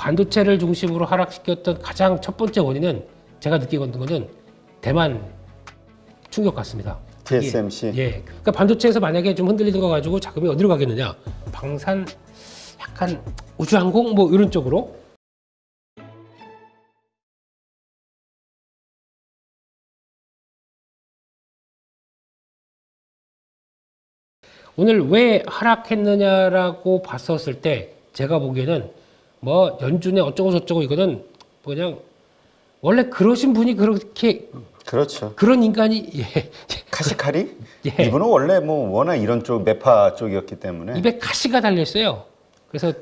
반도체를 중심으로 하락시켰던 가장 첫 번째 원인은 제가 느끼는 거는 대만 충격 같습니다. TSMC. 예. 그러니까 반도체에서 만약에 좀 흔들리는 거 가지고 자금이 어디로 가겠느냐? 방산, 약간 우주항공 뭐 이런 쪽으로. 오늘 왜 하락했느냐라고 봤었을 때 제가 보기에는 뭐 연준에 어쩌고 저쩌고 이거는 그냥 원래 그러신 분이 그렇게 그렇죠. 그런 인간이 예. 카시카리? 예. 이분은 원래 뭐 워낙 이런 쪽 매파 쪽이었기 때문에 입에 가시가 달려 있어요. 그래서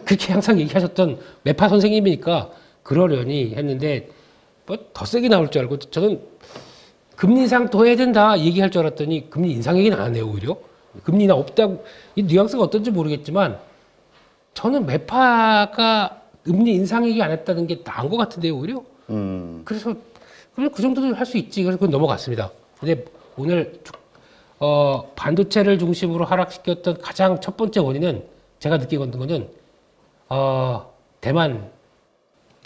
그렇게 항상 얘기하셨던 매파 선생님이니까 그러려니 했는데 뭐 더 세게 나올 줄 알고 저는 금리 인상 더 해야 된다 얘기할 줄 알았더니 금리 인상 얘기는 안 해요. 오히려 금리 인상 없다고. 이 뉘앙스가 어떤지 모르겠지만 저는 매파가 금리 인상 얘기 안 했다는 게 나은 것 같은데요. 오히려 그래서 그럼 그 정도도 할 수 있지. 그래서 그건 넘어갔습니다. 근데 오늘 반도체를 중심으로 하락시켰던 가장 첫 번째 원인은 제가 느끼는 거는 대만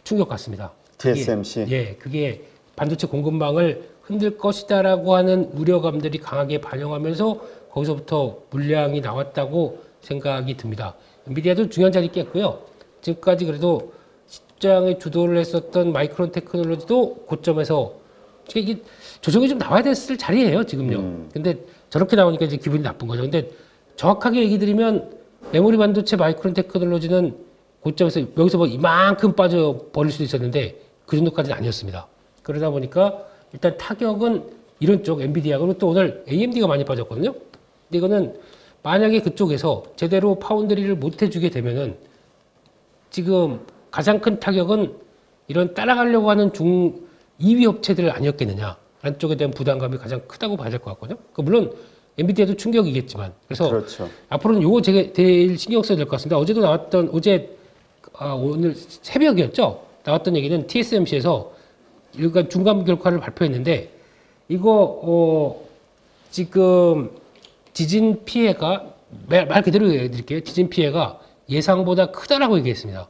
충격 같습니다. TSMC. 그게 반도체 공급망을 흔들 것이다라고 하는 우려감들이 강하게 반영하면서 거기서부터 물량이 나왔다고 생각이 듭니다. 엔비디아도 중요한 자리 깼고요. 지금까지 그래도 시장에 주도를 했었던 마이크론 테크놀로지도 고점에서 이게 조정이 좀 나와야 됐을 자리예요, 지금요. 근데 저렇게 나오니까 이제 기분이 나쁜 거죠. 근데 정확하게 얘기 드리면 메모리 반도체 마이크론 테크놀로지는 고점에서 여기서 뭐 이만큼 빠져 버릴 수도 있었는데 그 정도까지는 아니었습니다. 그러다 보니까 일단 타격은 이런 쪽 엔비디아, 그리고 또 오늘 AMD가 많이 빠졌거든요. 근데 이거는 만약에 그쪽에서 제대로 파운드리를 못 해주게 되면은 지금 가장 큰 타격은 이런 따라가려고 하는 2위 업체들 아니었겠느냐. 라는 쪽에 대한 부담감이 가장 크다고 봐야 될 것 같거든요. 물론 엔비디아도 충격이겠지만. 그래서 그렇죠. 앞으로는 요거 제일 신경 써야 될 것 같습니다. 어제도 나왔던, 오늘 새벽이었죠? 나왔던 얘기는 TSMC에서 일간 중간 결과를 발표했는데 이거 지금 지진 피해가 말 그대로 얘기해드릴게요. 지진 피해가 예상보다 크다라고 얘기했습니다.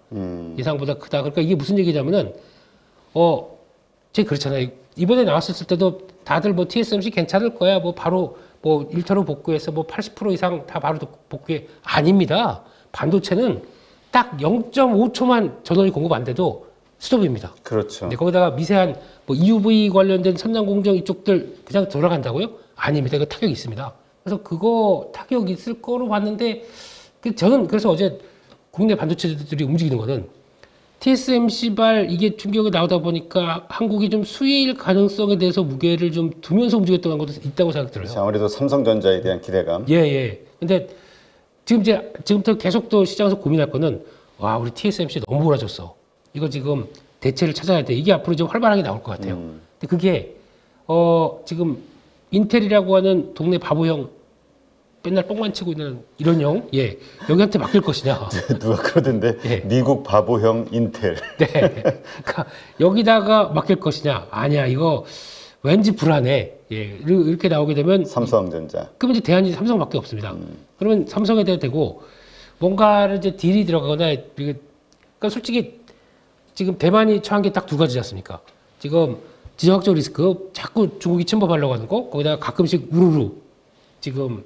예상보다 크다. 그러니까 이게 무슨 얘기냐면은 제가 그렇잖아요. 이번에 나왔을 때도 다들 뭐 TSMC 괜찮을 거야. 뭐 바로 뭐 일터로 복구해서 뭐 80% 이상 다 바로 복구해. 아닙니다. 반도체는 딱 0.5초만 전원이 공급 안 돼도 스톱입니다. 그렇죠. 근데 거기다가 미세한 뭐 EUV 관련된 첨단 공정 이쪽들 그냥 돌아간다고요? 아닙니다. 이거 타격이 있습니다. 그래서 그거 타격이 있을 거로 봤는데 저는 그래서 어제 국내 반도체들이 움직이는 거는 TSMC발 이게 충격이 나오다 보니까 한국이 좀 수혜일 가능성에 대해서 무게를 좀 두면서 움직였던 것도 있다고 생각이 들어요. 그렇죠. 아무래도 삼성전자에 대한 기대감. 예. 근데 지금부터 계속 또 시장에서 고민할 거는 와, 우리 TSMC 너무 몰아줬어. 이거 지금 대체를 찾아야 돼. 이게 앞으로 좀 활발하게 나올 것 같아요. 근데 그게 지금 인텔이라고 하는 동네 바보형 맨날 뻥만 치고 있는 이런 형, 여기한테 맡길 것이냐. 누가 그러던데, 미국 바보형 인텔. 네. 그러니까 여기다가 맡길 것이냐. 아니야, 이거 왠지 불안해. 이렇게 나오게 되면. 삼성전자. 그러면 이제 대안이 삼성밖에 없습니다. 그러면 삼성에 대해 되고, 뭔가를 이제 딜이 들어가거나, 그러니까 솔직히 지금 대만이 처한 게 딱 두 가지지 않습니까? 지금 지정학적 리스크, 자꾸 중국이 침범하려고 하는 거, 거기다가 가끔씩 우르르 지금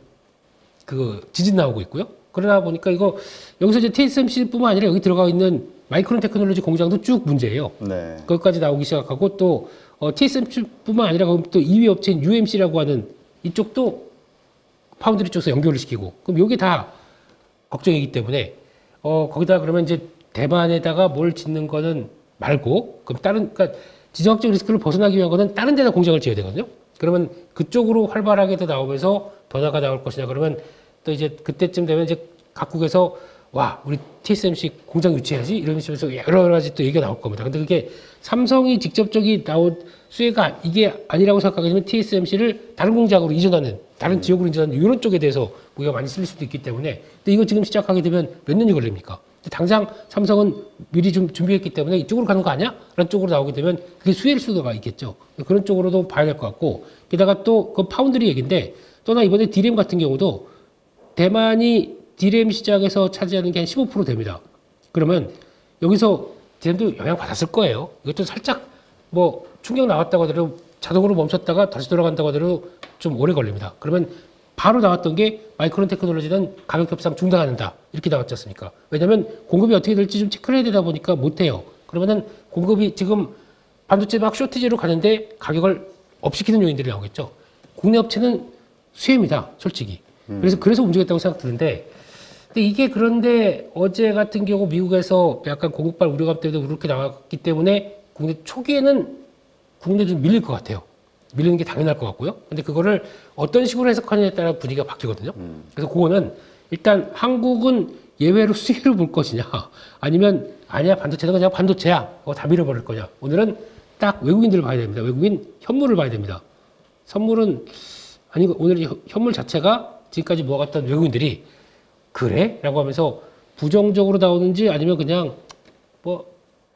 지진 나오고 있고요. 그러다 보니까 여기서 이제 TSMC뿐만 아니라 여기 들어가 있는 마이크론 테크놀로지 공장도 쭉 문제예요. 네. 거기까지 나오기 시작하고 또 TSMC뿐만 아니라 또 2위 업체인 UMC라고 하는 이쪽도 파운드리 쪽에서 연결을 시키고, 그럼 이게 다 걱정이기 때문에 거기다 그러면 이제 대만에다가 뭘 짓는 거는 말고, 그럼 그러니까 지정학적 리스크를 벗어나기 위한 거는 다른 데다 공장을 지어야 되거든요. 그러면 그쪽으로 활발하게 더 나오면서 변화가 나올 것이냐. 그러면 또 이제 그때쯤 되면 이제 각국에서 와, 우리 TSMC 공장 유치해야지 이런 식으로 여러 가지 또 얘기가 나올 겁니다. 근데 그게 삼성이 직접적인 나온 수혜가 이게 아니라고 생각하게 되면 TSMC를 다른 공장으로 이전하는, 다른 지역으로 이전하는 이런 쪽에 대해서 우리가 많이 쓸 수도 있기 때문에. 근데 이거 지금 시작하게 되면 몇 년이 걸립니까? 당장 삼성은 미리 좀 준비했기 때문에 이쪽으로 가는 거 아니야? 라는 쪽으로 나오게 되면 그게 수혜일 수가 있겠죠. 그런 쪽으로도 봐야 될 것 같고, 게다가 또 그 파운드리 얘기인데, 또나 이번에 D램 같은 경우도 대만이 D램 시장에서 차지하는 게 한 15% 됩니다. 그러면 여기서 쟤도 영향 받았을 거예요. 이것도 살짝 뭐 충격 나왔다고 하더라도 자동으로 멈췄다가 다시 돌아간다고 하더라도 좀 오래 걸립니다. 그러면 바로 나왔던 게 마이크론 테크놀로지는 가격 협상 중단한다 이렇게 나왔지 않습니까? 왜냐하면 공급이 어떻게 될지 좀 체크를 해야 되다 보니까 못해요. 그러면은 공급이 지금 반도체 막 쇼티지로 가는데 가격을 업시키는 요인들이 나오겠죠. 국내 업체는 수혜입니다, 솔직히. 그래서 움직였다고 생각드는데, 근데 이게 그런데 어제 같은 경우 미국에서 약간 공급발 우려감 때문에 그렇게 나왔기 때문에 국내 초기에는 국내 좀 밀릴 것 같아요. 밀리는 게 당연할 것 같고요. 근데 그거를 어떤 식으로 해석하느냐에 따라 분위기가 바뀌거든요. 그래서 그거는 일단 한국은 예외로 수혜로 볼 것이냐, 아니면 아니야 반도체는 그냥 반도체야, 다 밀어버릴 거냐. 오늘은 딱 외국인들을 봐야 됩니다. 외국인 현물을 봐야 됩니다. 선물은 아니 오늘 현물 자체가 지금까지 모아갔던 외국인들이 그래? 라고 하면서 부정적으로 나오는지 아니면 그냥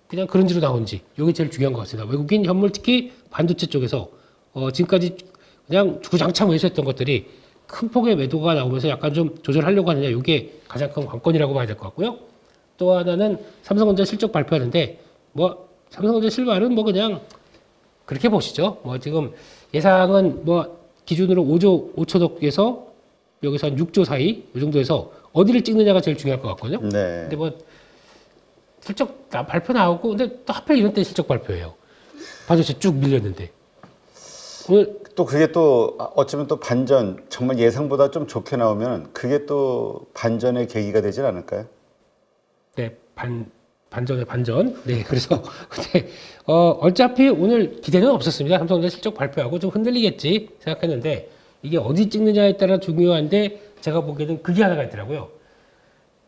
그냥 그런지로 나오는지 이게 제일 중요한 것 같습니다. 외국인 현물 특히 반도체 쪽에서 지금까지 그냥 주구장창 매수했던 것들이 큰 폭의 매도가 나오면서 약간 좀 조절하려고 하느냐 이게 가장 큰 관건이라고 봐야 될 것 같고요. 또 하나는 삼성전자 실적 발표하는데 삼성전자 실발은 그냥 그렇게 보시죠. 지금 예상은 기준으로 5조 5천억에서 여기서 한 6조 사이 이 정도에서 어디를 찍느냐가 제일 중요할 것 같거든요. 네. 근데 실적 발표 나오고 근데 또 하필 이런 때 실적 발표예요. 반도체 쭉 밀렸는데 오늘 또 그게 또 어쩌면 또 반전 정말 예상보다 좀 좋게 나오면 그게 또 반전의 계기가 되질 않을까요? 네, 반전의 반전. 네, 그래서 근데 어차피 오늘 기대는 없었습니다. 삼성전자 실적 발표하고 좀 흔들리겠지 생각했는데 이게 어디 찍느냐에 따라 중요한데 제가 보기에는 그게 하나가 있더라고요.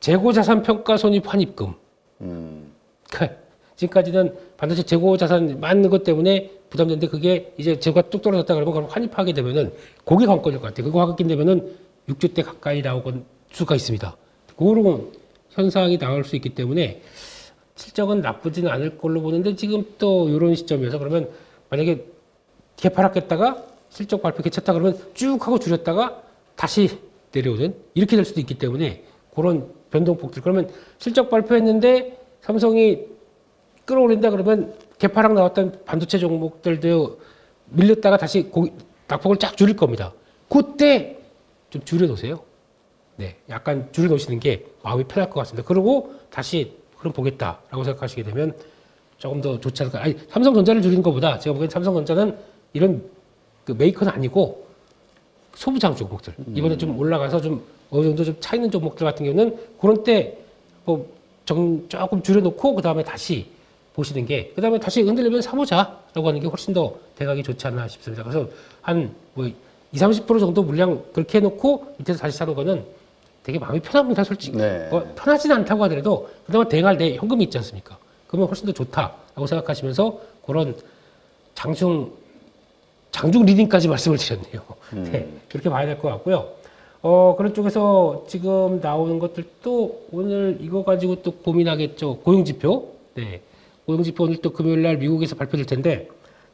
재고자산 평가 손익 환입금. 그러니까 지금까지는 반도체 재고자산 많은 것 때문에 부담되는데 그게 이제 재고가 뚝 떨어졌다 그러면 그걸 환입하게 되면은 그게 관건일 것 같아요. 그거 확인되면은 6조대 가까이 나오건 수가 있습니다. 그런 현상이 나올 수 있기 때문에 실적은 나쁘지는 않을 걸로 보는데 지금 또 이런 시점에서 그러면 만약에 개파락했다가 실적 발표 괜찮다 그러면 쭉 하고 줄였다가 다시 내려오는 이렇게 될 수도 있기 때문에 그런 변동폭들 그러면 실적 발표했는데 삼성이 끌어올린다 그러면 개파락 나왔던 반도체 종목들도 밀렸다가 다시 낙폭을 쫙 줄일 겁니다. 그때 좀 줄여놓으세요. 네, 약간 줄여놓으시는 게 마음이 편할 것 같습니다. 그리고 다시 그럼 보겠다라고 생각하시게 되면 조금 더 좋지 않을까. 아니, 삼성전자를 줄이는 것보다 제가 보기엔 삼성전자는 이런 그 메이커는 아니고 소부장 종목들 이번에 좀 올라가서 좀 어느 정도 좀 차 있는 종목들 같은 경우는 그런 때 조금 줄여놓고 그 다음에 다시 보시는 게 그 다음에 다시 흔들리면 사보자라고 하는 게 훨씬 더 대각이 좋지 않나 싶습니다. 그래서 한 20-30% 정도 물량 그렇게 해놓고 밑에서 다시 사는 거는 되게 마음이 편합니다, 솔직히. 네. 편하지는 않다고 하더라도 그다음에 대응할 때 현금이 있지 않습니까? 그러면 훨씬 더 좋다라고 생각하시면서 그런 장중 리딩까지 말씀을 드렸네요. 네, 그렇게 봐야 될 것 같고요. 그런 쪽에서 지금 나오는 것들도 오늘 이거 가지고 또 고민하겠죠. 고용지표. 네. 고용지표 오늘 또 금요일 날 미국에서 발표될 텐데,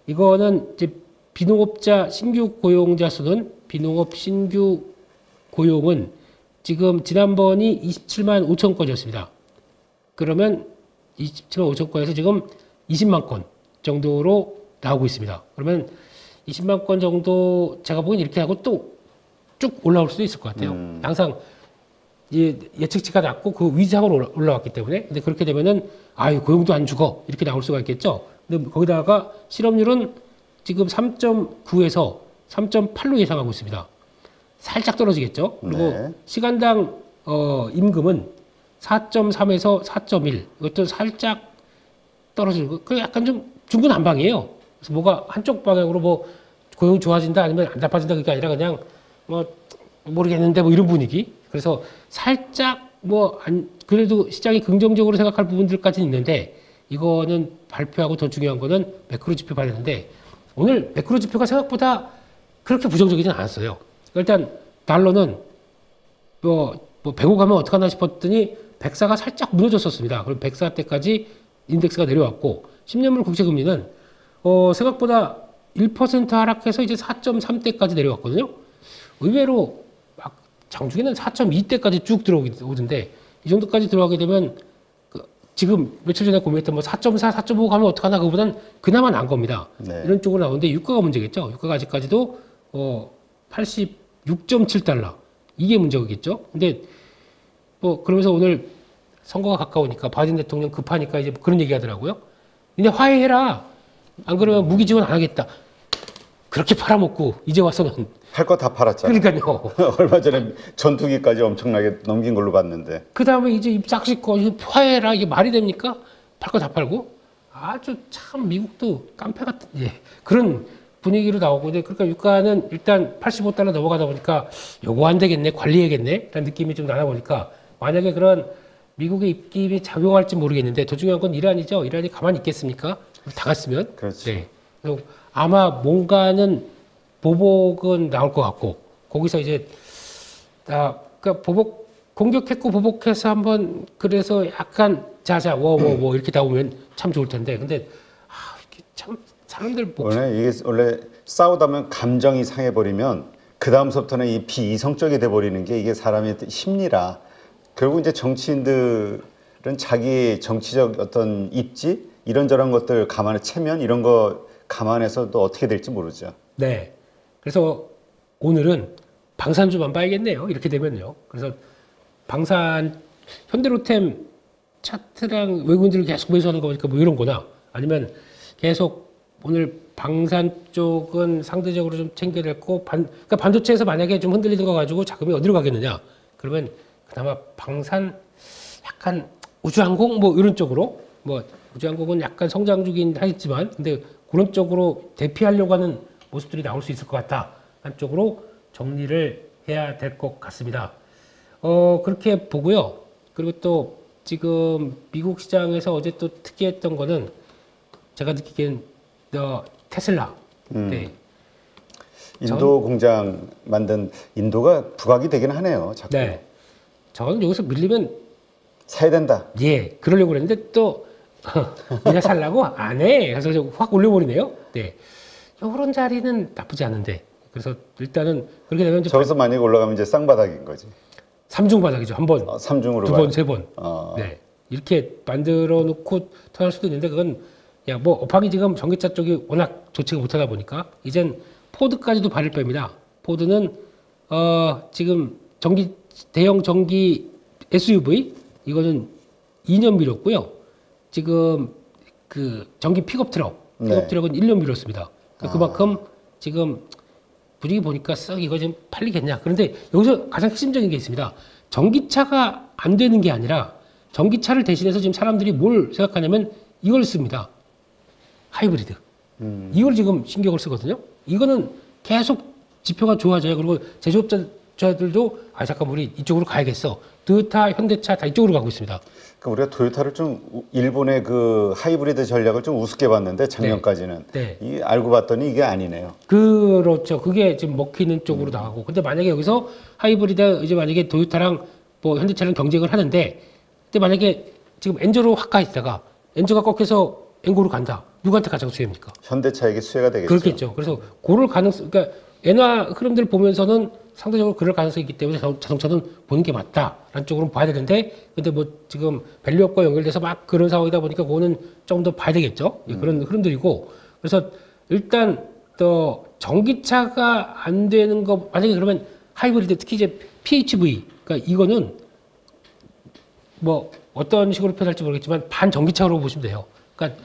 이거는 이제 비농업자 신규 고용자 수는, 비농업 신규 고용은 지금 지난번이 27만 5천 건이었습니다. 그러면 27만 5천 건에서 지금 20만 건 정도로 나오고 있습니다. 그러면 20만 건 정도 제가 보기엔 이렇게 하고 또 쭉 올라올 수도 있을 것 같아요. 항상 예측치가 낮고 그 위상으로 올라왔기 때문에. 근데 그렇게 되면은 고용도 안 죽어 이렇게 나올 수가 있겠죠. 근데 거기다가 실업률은 지금 3.9에서 3.8로 예상하고 있습니다. 살짝 떨어지겠죠. 그리고 네. 시간당 임금은 4.3에서 4.1 이것도 살짝 떨어지고 그 약간 좀 중구난방이에요. 그래서 뭐가 한쪽 방향으로 고용 좋아진다 아니면 안 나빠진다 그게 아니라 그냥 모르겠는데 이런 분위기. 그래서 살짝 그래도 시장이 긍정적으로 생각할 부분들까지는 있는데 이거는 발표하고 더 중요한 거는 매크로 지표 봐야 되는데 오늘 매크로 지표가 생각보다 그렇게 부정적이진 않았어요. 일단 달러는 105 가면 어떡하나 싶었더니 104가 살짝 무너졌었습니다. 그럼 104 때까지 인덱스가 내려왔고 10년물 국채금리는 생각보다 1% 하락해서 이제 4.3대까지 내려왔거든요. 의외로 장중에는 4.2대까지 쭉 들어오던데 이 정도까지 들어가게 되면 지금 며칠 전에 고민했던 뭐 4.4, 4.5 가면 어떡하나 그거보단 그나마 나은 겁니다. 네. 이런 쪽으로 나오는데 유가가 문제겠죠. 유가가 아직까지도 86.7달러 이게 문제겠죠. 근데 뭐 그러면서 오늘 선거가 가까우니까 바이든 대통령 급하니까 이제 그런 얘기 하더라고요. 근데 화해해라. 안 그러면 무기 지원 안 하겠다. 그렇게 팔아먹고 이제 와서는 할 거 다 팔았잖아요. 그러니까요. 얼마 전에 전투기까지 엄청나게 넘긴 걸로 봤는데. 그 다음에 이제 입싹 씻고 화해라 이게 말이 됩니까? 팔 거 다 팔고 아주 참 미국도 깡패 같은 그런 분위기로 나오고 이제 그러니까 유가는 일단 85달러 넘어가다 보니까 요거 안 되겠네 관리해야겠네 라는 느낌이 좀 나다 보니까 만약에 그런 미국의 입김이 작용할지 모르겠는데 더 중요한 건 이란이죠. 이란이 가만히 있겠습니까? 당했으면. 그렇죠. 네. 그래서 아마 뭔가는 보복은 나올 것 같고 거기서 이제 그러니까 공격했고 보복해서 한번 그래서 약간 자자 워워워 이렇게 나오면 참 좋을 텐데 근데 이게 참 사람들 원래 싸우다면 감정이 상해버리면 그 다음서부터는 이 비이성적이 돼버리는 게 이게 사람의 심리라. 결국 이제 정치인들은 자기 정치적 어떤 입지 이런저런 것들 감안에 체면 이런 거 감안해서 또 어떻게 될지 모르죠. 네. 그래서 오늘은 방산 좀 안 봐야겠네요. 이렇게 되면요. 그래서 방산 현대로템 차트랑 외국인들을 계속 매수하는 거 보니까 뭐 이런 거나 아니면 계속 오늘 방산 쪽은 상대적으로 좀 챙겨야 될 거 그러니까 반도체에서 만약에 좀 흔들리는 거 가지고 자금이 어디로 가겠느냐 그러면 그나마 방산 약간 우주항공 뭐 이런 쪽으로 뭐 우주항공은 약간 성장 주긴 하겠지만 근데 그런 쪽으로 대피하려고 하는 모습들이 나올 수 있을 것 같다 한쪽으로 정리를 해야 될 것 같습니다. 그렇게 보고요. 그리고 또 지금 미국 시장에서 어제 또 특이했던 거는 제가 느끼기엔 테슬라. 네. 인도 공장 만든 인도가 부각이 되긴 하네요. 자꾸. 네. 저는 여기서 밀리면 사야 된다. 예, 그러려고 그랬는데 또 내가 살라고 안 해. 그래서 확 올려버리네요. 네. 이런 자리는 나쁘지 않은데. 그래서 일단은 그렇게 되면 저기서 만약에 올라가면 이제 쌍바닥인 거지. 3중 바닥이죠. 한 번, 3중으로 두 번, 세 번. 어. 네. 이렇게 만들어 놓고 터날 수도 있는데 그건 뭐 업황이 지금 전기차 쪽이 워낙 좋지가 못하다 보니까 이젠 포드까지도 발을 뺍니다. 포드는 지금 대형 전기 SUV 이거는 2년 미뤘고요. 지금 그 전기 픽업 트럭은 1년 미뤘습니다. 그만큼 지금 분위기 보니까 썩 이거 좀 팔리겠냐. 그런데 여기서 가장 핵심적인 게 있습니다. 전기차가 안 되는 게 아니라 전기차를 대신해서 지금 사람들이 뭘 생각하냐면 이걸 씁니다. 하이브리드. 이걸 지금 신경을 쓰거든요. 이거는 계속 지표가 좋아져요. 그리고 제조업자들도 잠깐 우리 이쪽으로 가야겠어.トヨタ, 현대차 다 이쪽으로 가고 있습니다. 그러니까 우리가 토요타를 좀 일본의 그 하이브리드 전략을 좀 우습게 봤는데 작년까지는 네. 알고 봤더니 이게 아니네요. 그렇죠. 그게 지금 먹히는 쪽으로 나가고. 근데 만약에 여기서 하이브리드 이제 만약에 토요타랑 뭐 현대차랑 경쟁을 하는데, 근데 만약에 지금 엔저로 확 가 있다가 엔저가 꺾여서 엔고로 간다. 누구한테 가장 수혜입니까? 현대차에게 수혜가 되겠죠. 그렇겠죠. 그래서 그럴 가능성, 그러니까 엔화 흐름들을 보면서는 상대적으로 그럴 가능성이 있기 때문에 자동차는 보는 게 맞다라는 쪽으로 봐야 되는데, 근데 뭐 지금 밸류업과 연결돼서 막 그런 상황이다 보니까 그거는 좀 더 봐야 되겠죠. 그런 흐름들이고, 그래서 일단 또 전기차가 안 되는 거 만약에 그러면 하이브리드 특히 이제 PHV, 그러니까 이거는 뭐 어떤 식으로 표현할지 모르겠지만 반전기차로 보시면 돼요. 그러니까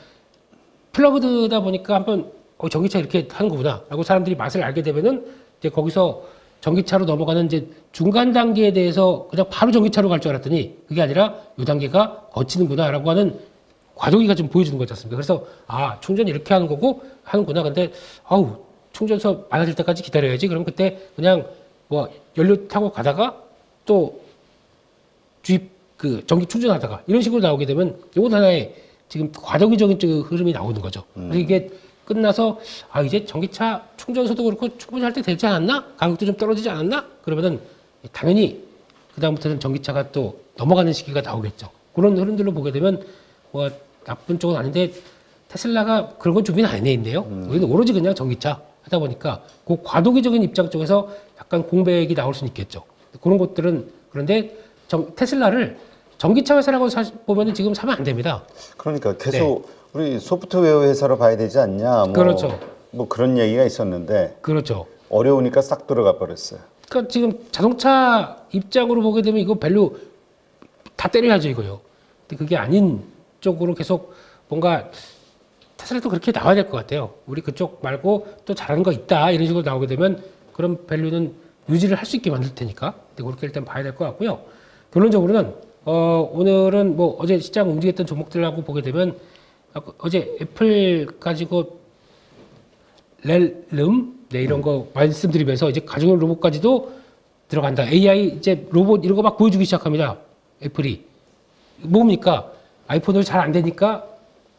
플러그드다 보니까 한번 전기차 이렇게 하는 거구나 라고 사람들이 맛을 알게 되면은 이제 거기서 전기차로 넘어가는 이제 중간 단계에 대해서 그냥 바로 전기차로 갈 줄 알았더니 그게 아니라 이 단계가 거치는구나 라고 하는 과도기가 좀 보여주는 거지 않습니까? 그래서 충전 이렇게 하는 거고 하는구나. 근데 충전소 많아질 때까지 기다려야지. 그럼 그때 그냥 뭐 연료 타고 가다가 또 주입 전기 충전하다가 이런 식으로 나오게 되면 이건 하나의 지금 과도기적인 흐름이 나오는 거죠. 그래서 이게 끝나서 이제 전기차 충전소도 그렇고 충분히 할 때 되지 않았나? 가격도 좀 떨어지지 않았나? 그러면은 당연히 그다음부터는 전기차가 또 넘어가는 시기가 나오겠죠. 그런 흐름들로 보게 되면 뭐 나쁜 쪽은 아닌데 테슬라가 그런 건 준비는 안 해 있네요. 우리는 오로지 그냥 전기차 하다 보니까 그 과도기적인 입장 쪽에서 약간 공백이 나올 수는 있겠죠. 그런 것들은 그런데 테슬라를 전기차 회사라고 보면은 지금 사면 안 됩니다. 그러니까 계속 우리 소프트웨어 회사로 봐야 되지 않냐. 뭐, 그렇죠. 뭐 그런 얘기가 있었는데 그렇죠. 어려우니까 싹 들어가 버렸어요. 그러니까 지금 자동차 입장으로 보게 되면 이거 밸류 다 때려야죠 이거요. 근데 그게 아닌 쪽으로 계속 뭔가 테슬라도 그렇게 나와야 될 것 같아요. 우리 그쪽 말고 또 잘하는 거 있다 이런 식으로 나오게 되면 그런 밸류는 유지를 할 수 있게 만들 테니까 그렇게 일단 봐야 될 것 같고요. 결론적으로는 오늘은 뭐 어제 시장 움직였던 종목들하고 보게 되면 어제 애플 가지고 렐름 이런 거 말씀드리면서 이제 가정용 로봇까지도 들어간다. AI 이제 로봇 이런 거 막 보여주기 시작합니다. 애플이 뭡니까? 아이폰으로 잘 안 되니까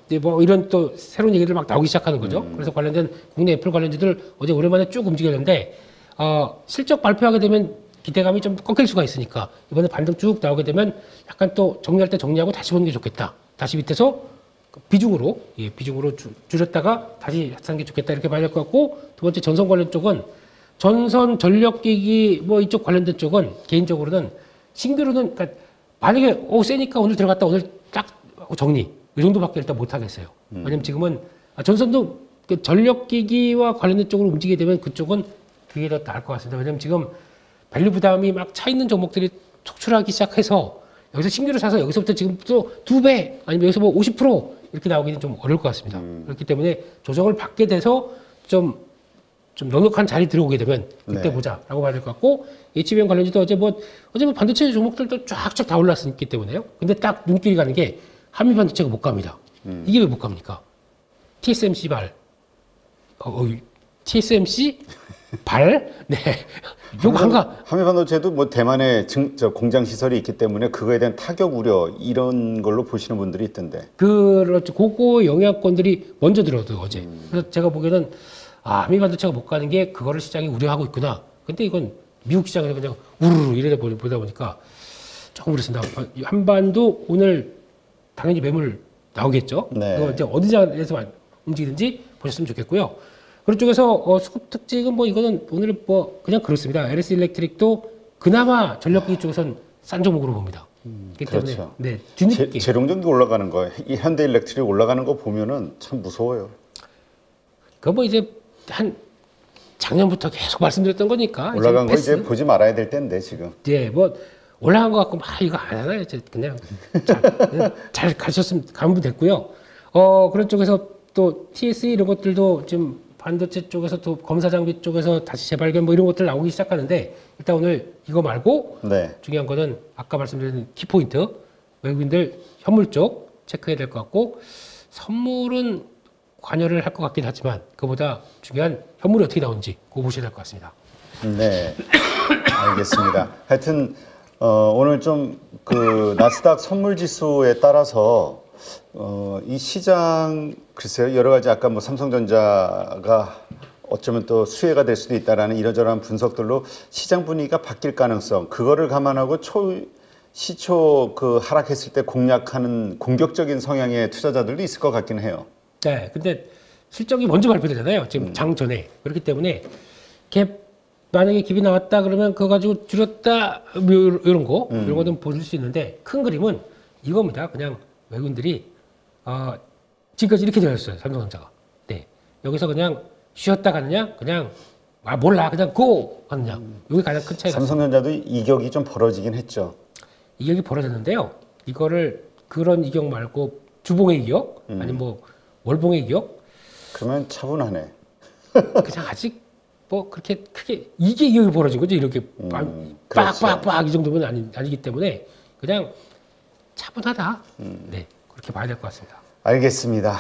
이제 뭐 이런 또 새로운 얘기들 막 나오기 시작하는 거죠. 그래서 관련된 국내 애플 관련주들 어제 오랜만에 쭉 움직였는데 실적 발표하게 되면 기대감이 좀 꺾일 수가 있으니까 이번에 반등 쭉 나오게 되면 약간 또 정리할 때 정리하고 다시 보는 게 좋겠다. 다시 밑에서 비중으로 줄였다가 다시 사는 게 좋겠다 이렇게 봐야 될 것 같고 두 번째 전선 관련 쪽은 전선 전력기기 뭐 이쪽 관련된 쪽은 개인적으로는 신규로는 그러니까 만약에 세니까 오늘 들어갔다 오늘 딱 정리 이 정도밖에 일단 못 하겠어요. 왜냐면 지금은 전선도 그 전력기기와 관련된 쪽으로 움직이게 되면 그쪽은 그게 더 나을 것 같습니다. 왜냐면 지금 밸류 부담이 막 차 있는 종목들이 속출하기 시작해서 여기서 신규로 사서 여기서부터 지금 또 2배 아니면 여기서 뭐 50% 이렇게 나오기는 좀 어려울 것 같습니다. 그렇기 때문에 조정을 받게 돼서 좀 넉넉한 자리 들어오게 되면 그때 보자라고 봐야 될 것 같고 HBM 관련주도 어제 뭐 반도체 종목들도 쫙쫙 다 올랐기 때문에요. 근데 딱 눈길이 가는 게 한미 반도체가 못 갑니다. 이게 왜 못 갑니까? TSMC 발, TSMC 발, 네. 요거 한미 반도체도 뭐 대만에 공장 시설이 있기 때문에 그거에 대한 타격 우려 이런 걸로 보시는 분들이 있던데. 그렇죠. 그거 영향권들이 먼저 들어도 어제. 그래서 제가 보기에는 한미 반도체가 못 가는 게 그거를 시장이 우려하고 있구나. 근데 이건 미국 시장에서 그냥 우르르 이래 보다 보니까 조금 그렇습니다. 한반도 오늘 당연히 매물 나오겠죠. 그거 이제 어디 장에서 움직이든지 보셨으면 좋겠고요. 그런 쪽에서 수급 특징은 뭐 이거는 오늘 뭐 그냥 그렇습니다. LS 일렉트릭도 그나마 전력기기 쪽에서는 싼 종목으로 봅니다. 그렇기 그렇죠. 때문에 뒤늦게 재룡전기 올라가는 거, 이 현대 일렉트릭 올라가는 거 보면은 참 무서워요. 그거 뭐 이제 한 작년부터 계속 말씀드렸던 거니까 올라간 거 이제 보지 말아야 될 텐데 지금. 예, 뭐 올라간 거 같고 막 이거 안 하나요? 그냥 잘 가면 됐고요. 그런 쪽에서 또 TSE 이런 것들도 지금 반도체 쪽에서 또 검사 장비 쪽에서 다시 재발견 뭐 이런 것들 나오기 시작하는데 일단 오늘 이거 말고 중요한 거는 아까 말씀드린 키포인트 외국인들 현물 쪽 체크해야 될 것 같고 선물은 관여를 할 것 같긴 하지만 그보다 중요한 현물이 어떻게 나오는지 그거 보셔야 될 것 같습니다. 네, 알겠습니다. 하여튼 오늘 좀 그 나스닥 선물 지수에 따라서 이 시장 글쎄요 여러 가지 아까 뭐 삼성전자가 어쩌면 또 수혜가 될 수도 있다라는 이러저러한 분석들로 시장 분위기가 바뀔 가능성 그거를 감안하고 시초 그 하락했을 때 공략하는 공격적인 성향의 투자자들도 있을 것 같긴 해요. 네, 근데 실적이 먼저 발표되잖아요. 지금 장 전에 그렇기 때문에 만약에 깁이 나왔다 그러면 그거 가지고 줄였다 뭐 이런 거는 보실 수 있는데 큰 그림은 이겁니다. 그냥 외국인들이 지금까지 이렇게 되었어요. 삼성전자가. 네, 여기서 그냥 쉬었다 가느냐, 그냥 몰라 그냥 고 가느냐. 여기 가장 큰 차이가. 삼성전자도 이격이 좀 벌어지긴 했죠. 이격이 벌어졌는데요. 이거를 그런 이격 말고 주봉의 이격, 아니면 뭐 월봉의 이격. 그러면 차분하네. 그냥 아직 뭐 그렇게 크게 이게 이격이 벌어진 거죠. 이렇게 빡빡빡 이 정도면 아니기 때문에 그냥 차분하다. 네, 그렇게 봐야 될 것 같습니다. 알겠습니다.